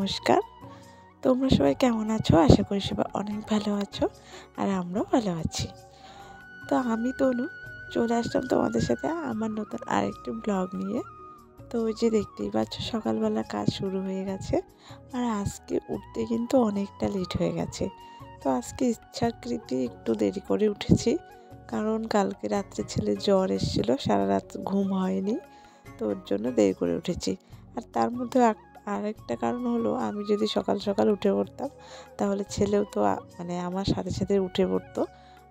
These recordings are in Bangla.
নমস্কার। তোমরা সবাই কেমন আছো? আশা করি সবাই অনেক ভালো আছো আর আমরাও ভালো আছি। তো আমি তনু চলে আসলাম তোমাদের সাথে আমার নতুন আরেকটি ব্লগ নিয়ে। তো ওই যে দেখতেই পাচ্ছ সকালবেলা কাজ শুরু হয়ে গেছে আর আজকে উঠতে কিন্তু অনেকটা লেট হয়ে গেছে। তো আজকে ইচ্ছাকৃতি একটু দেরি করে উঠেছি, কারণ কালকে রাত্রে ছেলের জ্বর এসেছিলো, সারা রাত ঘুম হয়নি, তো ওর জন্য দেরি করে উঠেছি। আর তার মধ্যে আরেকটা কারণ হলো, আমি যদি সকাল সকাল উঠে পড়তাম তাহলে ছেলেও তো মানে আমার সাথে সাথে উঠে পড়তো।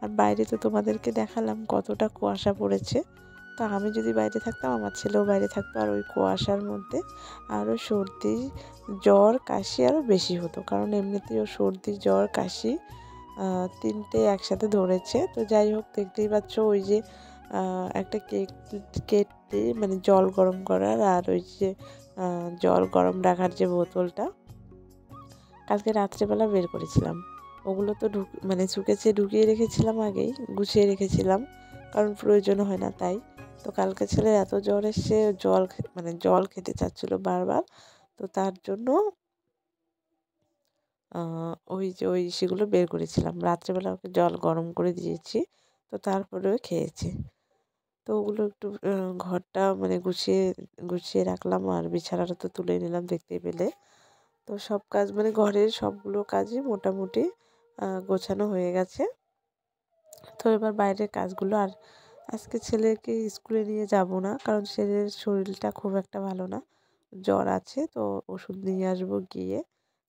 আর বাইরে তো তোমাদেরকে দেখালাম কতটা কুয়াশা পড়েছে। তো আমি যদি বাইরে থাকতাম আমার ছেলেও বাইরে থাকতো, আর ওই কুয়াশার মধ্যে আরও সর্দি জ্বর কাশি আরও বেশি হতো, কারণ এমনিতেই ও সর্দি জ্বর কাশি তিনটে একসাথে ধরেছে। তো যাই হোক, দেখতেই পাচ্ছ ওই যে একটা কেটলি মানে জল গরম করার, আর ওই যে জল গরম রাখার যে বোতলটা কালকে রাত্রেবেলা বের করেছিলাম, ওগুলো তো মানে শুকেছে, ঢুকিয়ে রেখেছিলাম, আগেই গুছিয়ে রেখেছিলাম, কারণ প্রয়োজন হয় না তাই। তো কালকে ছেলের এত জ্বর এসছে, জল খেতে চাচ্ছিল বারবার, তো তার জন্য ওই সেগুলো বের করেছিলাম। রাত্রেবেলা ওকে জল গরম করে দিয়েছি, তো তারপরেও খেয়েছে। তো ওগুলো একটু ঘরটা মানে গুছিয়ে রাখলাম, আর বিছানাটা তো তুলে নিলাম দেখতেই পেলে। তো সব কাজ মানে ঘরের সবগুলো কাজই মোটামুটি গোছানো হয়ে গেছে। তো এবার বাইরের কাজগুলো, আর আজকে ছেলেকে স্কুলে নিয়ে যাব না, কারণ ছেলের শরীরটা খুব একটা ভালো না, জ্বর আছে, তো ওষুধ নিয়ে আসবো গিয়ে।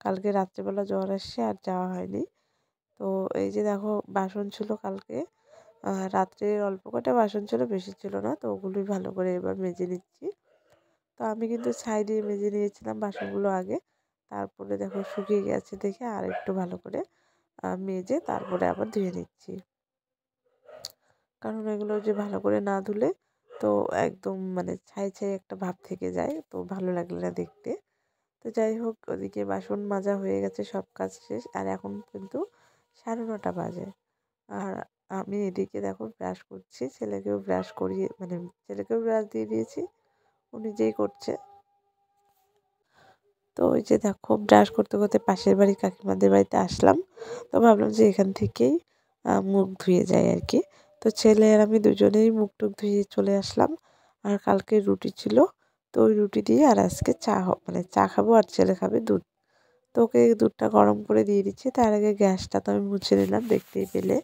কালকে রাত্রেবেলা জ্বর আসছে আর যাওয়া হয়নি। তো এই যে দেখো বাসন ছিল কালকে রাত্রের অল্প কটা বাসন ছিল, বেশি ছিল না, তো ওগুলোই ভালো করে এবার মেজে নিচ্ছি। তো আমি কিন্তু ছাই দিয়ে মেজে নিয়েছিলাম বাসনগুলো আগে, তারপরে দেখো শুকিয়ে গেছে দেখে আর একটু ভালো করে মেজে তারপরে আবার ধুয়ে নিচ্ছি, কারণ এগুলো যে ভালো করে না ধুলে তো একদম মানে ছাই ছাই একটা ভাব থেকে যায়, তো ভালো লাগলে না দেখতে। তো যাই হোক, ওদিকে বাসন মাজা হয়ে গেছে, সব কাজ শেষ, আর এখন কিন্তু 9:30 বাজে। আর আমি এদিকে দেখো ব্রাশ করছি, ছেলেকেও ব্রাশ দিয়ে দিয়েছি, ও নিজেই করছে। তো ওই যে দেখো ব্রাশ করতে করতে পাশের বাড়ির কাকিমাদের বাড়িতে আসলাম, তো ভাবলাম যে এখান থেকেই মুখ ধুয়ে যাই আর কি। তো ছেলে আর আমি দুজনেই মুখ টুক ধুয়ে চলে আসলাম। আর কালকে রুটি ছিল, তো ওই রুটি দিয়ে আর আজকে চা খাবো, আর ছেলে খাবে দুধ। তো ওকে দুধটা গরম করে দিয়ে দিচ্ছি, তার আগে গ্যাসটা তো আমি মুছে নিলাম দেখতেই পেলে।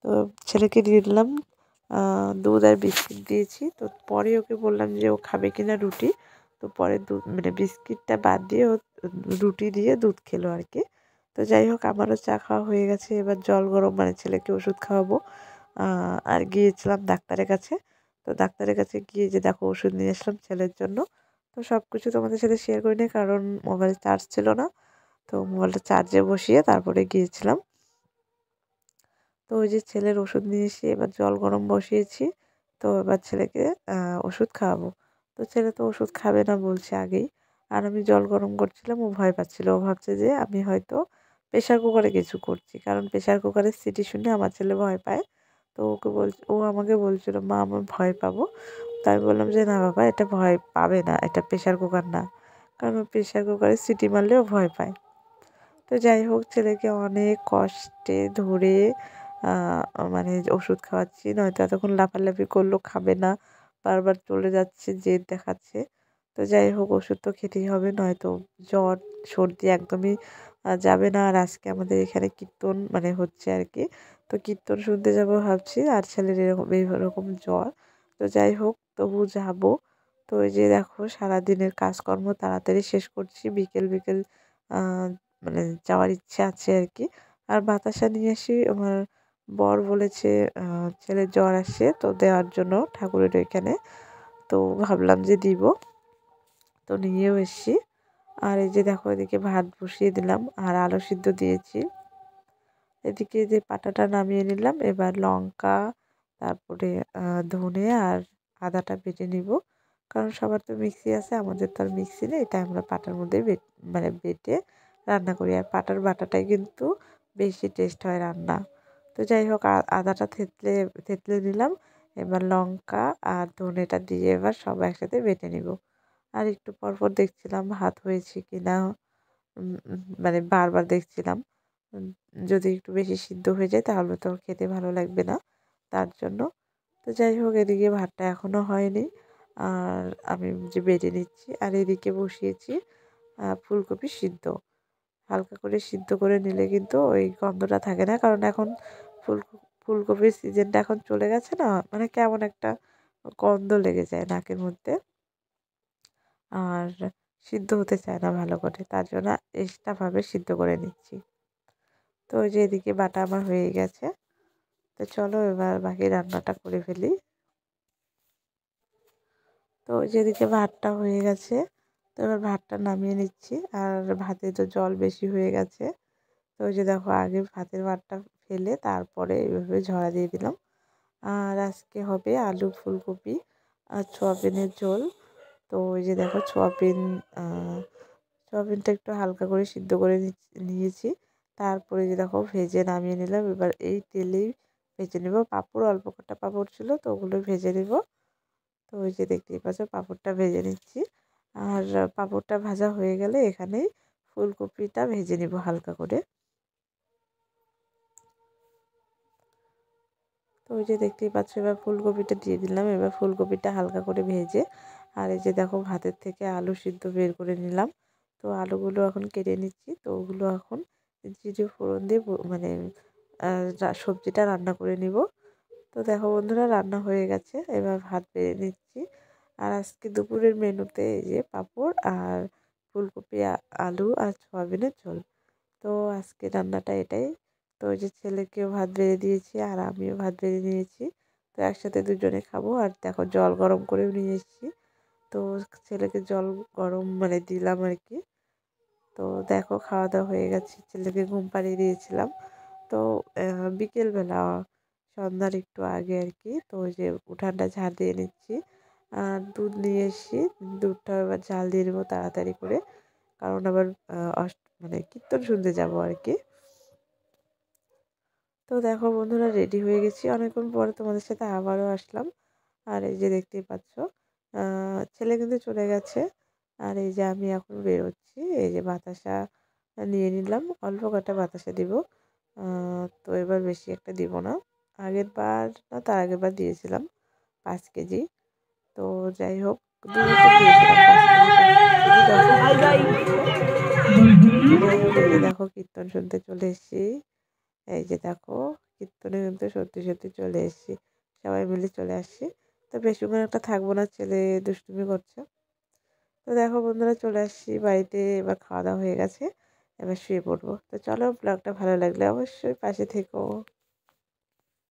তো ছেলেকে দিয়ে দিলাম দুধ আর বিস্কিট দিয়েছি। তো পরে ওকে বললাম যে ও খাবে কিনা রুটি, তো পরে দুধ মানে বিস্কিটটা বাদ দিয়ে ও রুটি দিয়ে দুধ খেলো আর কি। তো যাই হোক, আমারও চা খাওয়া হয়ে গেছে, এবার জল গরম মানে ছেলেকে ওষুধ খাওয়াবো। আর গিয়েছিলাম ডাক্তারের কাছে। তো ডাক্তারের কাছে গিয়ে যে দেখো ওষুধ নিয়ে আসলাম ছেলের জন্য। তো সব কিছু তোমাদের সাথে শেয়ার করি না, কারণ মোবাইল চার্জ ছিল না, তো মোবাইলটা চার্জে বসিয়ে তারপরে গিয়েছিলাম। তো ওই যে ছেলের ওষুধ নিয়ে এসে এবার জল গরম বসিয়েছি, তো এবার ছেলেকে ওষুধ খাওয়াবো। তো ছেলে তো ওষুধ খাবে না বলছে আগেই, আর আমি জল গরম করছিলাম, ও ভয় পাচ্ছিল, ও ভাবছে যে আমি হয়তো প্রেশার কুকারে কিছু করছি, কারণ প্রেশার কুকারের সিটি শুনে আমার ছেলে ভয় পায়। তো ও আমাকে বলছিল, মা আমি ভয় পাবো। তো আমি বললাম যে না বাবা, এটা ভয় পাবে না, এটা প্রেশার কুকার না, কারণ প্রেশার কুকারে সিটি মারলেও ভয় পায়। তো যাই হোক, ছেলেকে অনেক কষ্টে ধরে মানে ওষুধ খাওয়াচ্ছি, নয়তো এতক্ষণ লাফালাফি করলো, খাবে না, বারবার চলে যাচ্ছে, জেদ দেখাচ্ছে। তো যাই হোক, ওষুধ তো খেতেই হবে, নয়তো জ্বর সর্দি একদমই যাবে না। আর আজকে আমাদের এখানে কীর্তন মানে হচ্ছে আর কি, তো কীর্তন শুনতে যাবো ভাবছি, আর ছেলের এরকম জ্বর। তো যাই হোক, তবু যাবো। তো ওই যে দেখো সারাদিনের কাজকর্ম তাড়াতাড়ি শেষ করছি, বিকেল বিকেল মানে যাওয়ার ইচ্ছে আছে আর কি। আর বাতাসা নিয়ে আসি, আমার বর বলেছে ছেলের জ্বর আসছে, তো দেওয়ার জন্য ঠাকুরের ওইখানে, তো ভাবলাম যে দিব, তো নিয়েও এসছি। আর এই যে দেখো এদিকে ভাত বসিয়ে দিলাম, আর আলু সিদ্ধ দিয়েছি। এদিকে যে পাটাটা নামিয়ে নিলাম, এবার লঙ্কা, তারপরে ধনে আর আদাটা বেটে নিব, কারণ সবার তো মিক্সি আছে, আমাদের তো আর মিক্সি নেই, তাই আমরা পাটার মধ্যে মানে বেটে রান্না করি। আর পাটার বাটাটাই কিন্তু বেশি টেস্ট হয় রান্না। তো যাই হোক, আদাটা থেতলে নিলাম, এবার লঙ্কা আর ধনেটা দিয়ে এবার সব একসাথে বেটে নিব। আর একটু পরপর দেখছিলাম ভাত হয়েছে কি না, মানে বারবার দেখছিলাম। উম, যদি একটু বেশি সিদ্ধ হয়ে যায় তাহলে তো খেতে ভালো লাগবে না, তার জন্য। তো যাই হোক, এদিকে ভাতটা এখনও হয়নি, আর আমি যে বেড়ে নিচ্ছি, আর এদিকে বসিয়েছি ফুলকপি সিদ্ধ। হালকা করে সিদ্ধ করে নিলে কিন্তু ওই গন্ধটা থাকে না, কারণ এখন ফুল ফুলকপির সিজনটা এখন চলে গেছে না, মানে কেমন একটা গন্ধ লেগে যায় নাকের মধ্যে, আর সিদ্ধ হতে চায় না ভালো করে, তার জন্য এক্সট্রাভাবে সিদ্ধ করে নিচ্ছি। তো ওই যে এদিকে বাটা আমার হয়ে গেছে, তো চলো এবার বাকি রান্নাটা করে ফেলি। তো ওই যেদিকে ভাতটা হয়ে গেছে, তো এবার ভাতটা নামিয়ে নিচ্ছি, আর ভাতে তো জল বেশি হয়ে গেছে। তো ওই যে দেখো, আগে ভাতের ভাতটা ফেলে তারপরে এইভাবে ঝরা দিয়ে দিলাম। আর আজকে হবে আলু ফুলকপি আর সোয়াবিনের ঝোল। তো ওই যে দেখো, সোয়াবিনটা একটু হালকা করে সিদ্ধ করে নিয়েছি। তারপরে যে দেখো ভেজে নামিয়ে নিলাম, এবার এই তেলেই ভেজে নেব। পাঁপড় অল্প কটা পাঁপড় ছিল, তো ওগুলো ভেজে নেব। তো ওই যে দেখতেই পাচ্ছ, পাঁপড়টা ভেজে নিচ্ছি। আর পাঁপড়টা ভাজা হয়ে গেলে এখানেই ফুলকপিটা ভেজে নেব হালকা করে। তো ওই যে দেখতেই পাচ্ছ, এবার ফুলকপিটা দিয়ে দিলাম। এবার ফুলকপিটা হালকা করে ভেজে, আর এই যে দেখো ভাতের থেকে আলু সিদ্ধ বের করে নিলাম। তো আলুগুলো এখন কেটে নিচ্ছি, তো ওগুলো এখন জিরে ফোড়ন দিয়ে মানে সবজিটা রান্না করে নিব। তো দেখো বন্ধুরা, রান্না হয়ে গেছে, এবার ভাত বেড়ে নিচ্ছি। আর আজকে দুপুরের মেনুতে এই যে পাঁপড় আর ফুলকপি, আলু আর সয়াবিনের ঝোল। তো আজকে রান্নাটা এটাই। তো ওই যে ছেলেকেও ভাত বেড়ে দিয়েছি, আর আমিও ভাত বেড়ে নিয়েছি। তো একসাথে দুজনে খাবো। আর দেখো, জল গরম করেও নিয়ে এসেছি। তো ছেলেকে জল গরম মানে দিলাম আর কি। তো দেখো, খাওয়া দাওয়া হয়ে গেছে, ছেলেকে ঘুম পাড়িয়ে দিয়েছিলাম। তো বিকেলবেলা, সন্ধ্যার একটু আগে আর কি। তো ওই যে উঠানটা ঝাড় দিয়ে নিচ্ছি, আর দুধ নিয়ে এসেছি। দুধটা এবার জাল দিয়ে নেবো তাড়াতাড়ি করে, কারণ আবার মানে কীর্তন শুনতে যাবো আর কি। তো দেখো বন্ধুরা, রেডি হয়ে গেছি, অনেকক্ষণ পরে তোমাদের সাথে আবারও আসলাম। আর এই যে দেখতেই পাচ্ছ, ছেলে কিন্তু চলে গেছে। আর এই যে আমি এখন বেরোচ্ছি, এই যে বাতাসা নিয়ে নিলাম, অল্প কটা বাতাসা দিব। তো এবার বেশি একটা দিব না, আগের বার না তার আগের বার দিয়েছিলাম 5 কেজি। তো যাই হোক, 2 বছর দিয়েছিলাম 5 কেজি, 5 কেজি 10 কেজি যাই হোক, এই যে দেখো কীর্তন শুনতে চলে এসেছি। এই যে দেখো, কীর্তনে কিন্তু সত্যি সত্যি চলে এসেছি, সবাই মিলে চলে আসছি। তো বেশিক্ষণ একটা থাকবো না, ছেলে দুষ্টুমি করছে। তো দেখো বন্ধুরা, চলে আসছি বাড়িতে, এবার খাওয়া দাওয়া হয়ে গেছে, এবার শুয়ে পড়বো। তো চলো, ব্লগটা ভালো লাগলে অবশ্যই পাশে থেকো।